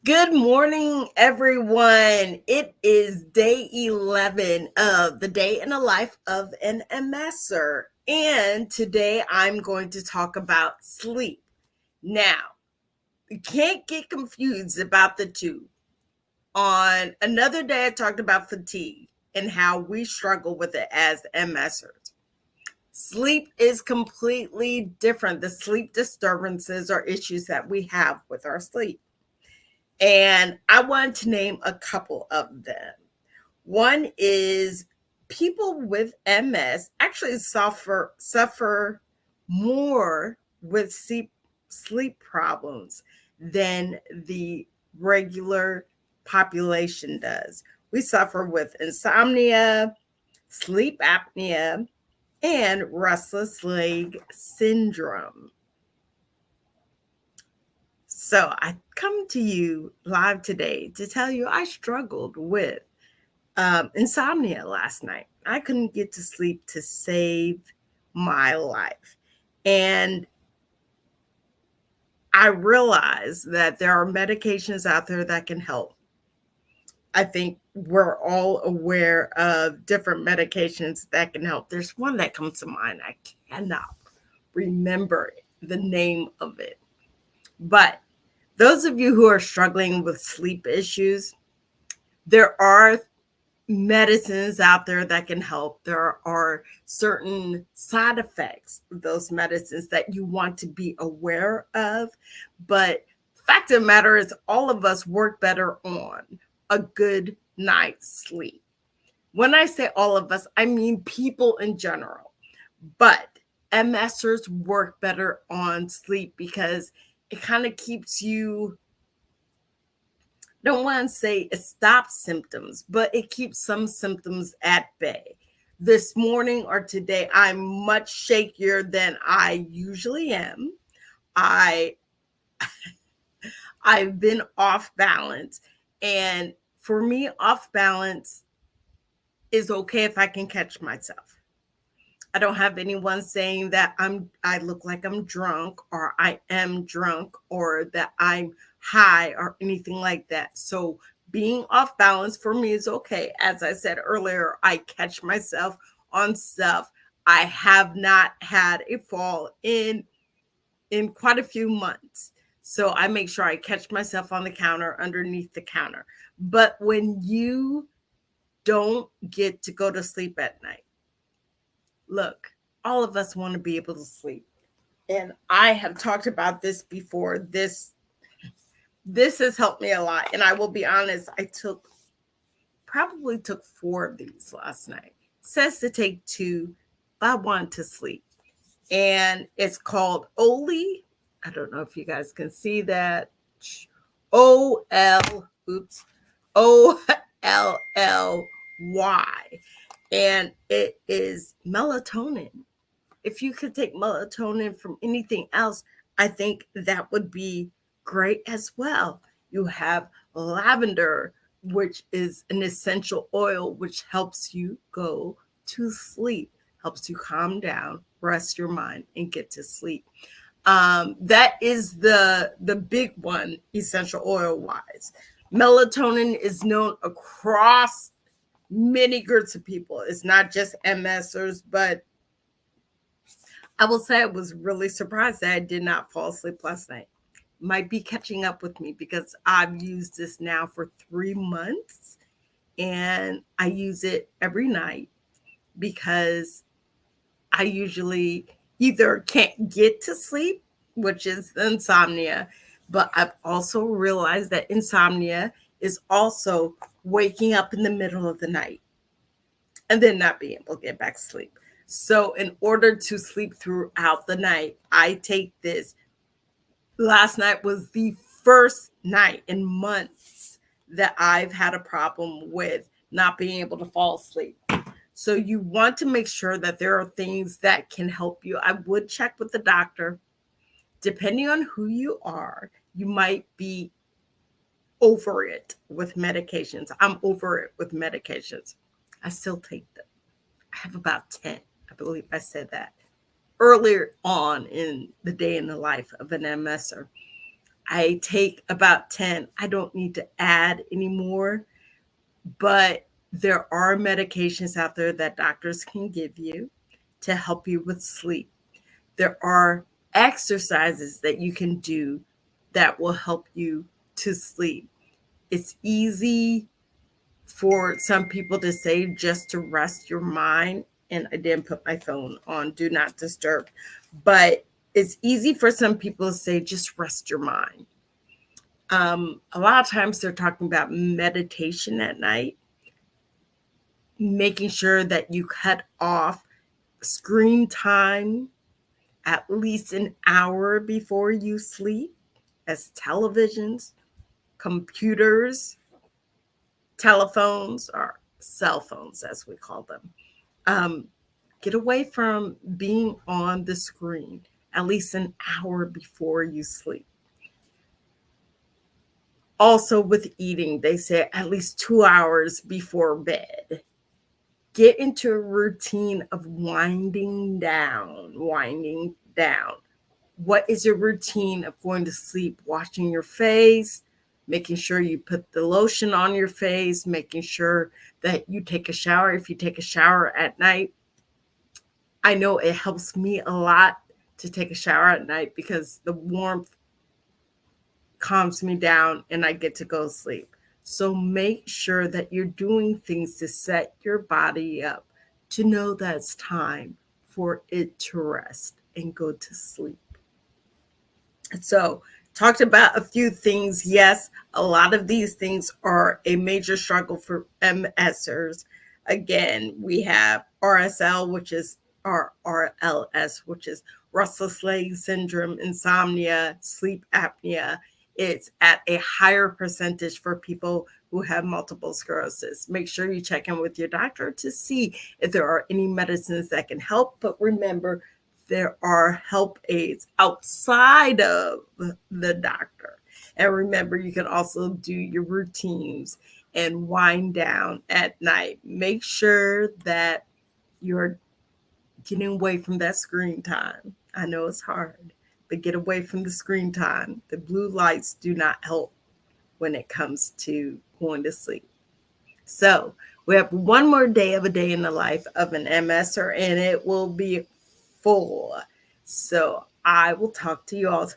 Good morning, everyone. It is day 11 of the day in the life of an MSer. And today I'm going to talk about sleep. Now, you can't get confused about the two. On another day, I talked about fatigue and how we struggle with it as MSers. Sleep is completely different. The sleep disturbances or issues that we have with our sleep. And I want to name a couple of them. One is people with MS actually suffer more with sleep problems than the regular population does. We suffer with insomnia, sleep apnea, and restless leg syndrome. So I come to you live today to tell you I struggled with insomnia last night. I couldn't get to sleep to save my life. And I realized that there are medications out there that can help. I think we're all aware of different medications that can help. There's one that comes to mind. I cannot remember the name of it. But those of you who are struggling with sleep issues, there are medicines out there that can help. There are certain side effects of those medicines that you want to be aware of. But fact of the matter is, all of us work better on a good night's sleep. When I say all of us, I mean people in general. But MSers work better on sleep because it kind of keeps you, don't want to say it stops symptoms, but it keeps some symptoms at bay. This morning or today, I'm much shakier than I usually am. I I've been off balance, and for me, off balance is okay if I can catch myself. I don't have anyone saying that I look like I'm drunk or I am drunk or that I'm high or anything like that. So being off balance for me is okay. As I said earlier, I catch myself on stuff. I have not had a fall in quite a few months. So I make sure I catch myself on the counter, underneath the counter. But when you don't get to go to sleep at night, look, all of us want to be able to sleep. And I have talked about this before. This has helped me a lot. And I will be honest, I probably took 4 of these last night. It says to take 2, but I want to sleep. And it's called Oli. I don't know if you guys can see that. Oops. OLLY. And it is melatonin. If you could take melatonin from anything else, I think that would be great as well. You have lavender, which is an essential oil, which helps you go to sleep, helps you calm down, rest your mind, and get to sleep. That is the big one, essential oil wise. Melatonin is known across many groups of people. It's not just MSers, but I will say I was really surprised that I did not fall asleep last night. Might be catching up with me because I've used this now for 3 months and I use it every night because I usually either can't get to sleep, which is the insomnia, but I've also realized that insomnia is also waking up in the middle of the night and then not being able to get back to sleep. So, in order to sleep throughout the night, I take this. Last night was the first night in months that I've had a problem with not being able to fall asleep. So, you want to make sure that there are things that can help you. I would check with the doctor. Depending on who you are, you might be over it with medications. I'm over it with medications. I still take them. I have about 10. I believe I said that earlier on in the day in the life of an MSer. I take about 10. I don't need to add anymore, but there are medications out there that doctors can give you to help you with sleep. There are exercises that you can do that will help you to sleep. It's easy for some people to say just to rest your mind. And I didn't put my phone on do not disturb, but it's easy for some people to say just rest your mind. A lot of times they're talking about meditation at night, making sure that you cut off screen time at least an hour before you sleep, as televisions, computers, telephones, or cell phones, as we call them. Um, get away from being on the screen at least an hour before you sleep. Also, with eating, they say at least 2 hours before bed. Get into a routine of winding down, winding down. What is your routine of going to sleep? Washing your face, making sure you put the lotion on your face, making sure that you take a shower. If you take a shower at night, I know it helps me a lot to take a shower at night because the warmth calms me down and I get to go to sleep. So make sure that you're doing things to set your body up to know that it's time for it to rest and go to sleep. So, talked about a few things. Yes, a lot of these things are a major struggle for MSers. Again, we have RSL, which is RLS, which is restless leg syndrome, insomnia, sleep apnea. It's at a higher percentage for people who have multiple sclerosis. Make sure you check in with your doctor to see if there are any medicines that can help. But remember, there are help aids outside of the doctor. And remember, you can also do your routines and wind down at night. Make sure that you're getting away from that screen time. I know it's hard, but get away from the screen time. The blue lights do not help when it comes to going to sleep. So we have one more day of a day in the life of an MSer, and it will be full. So I will talk to you all tomorrow.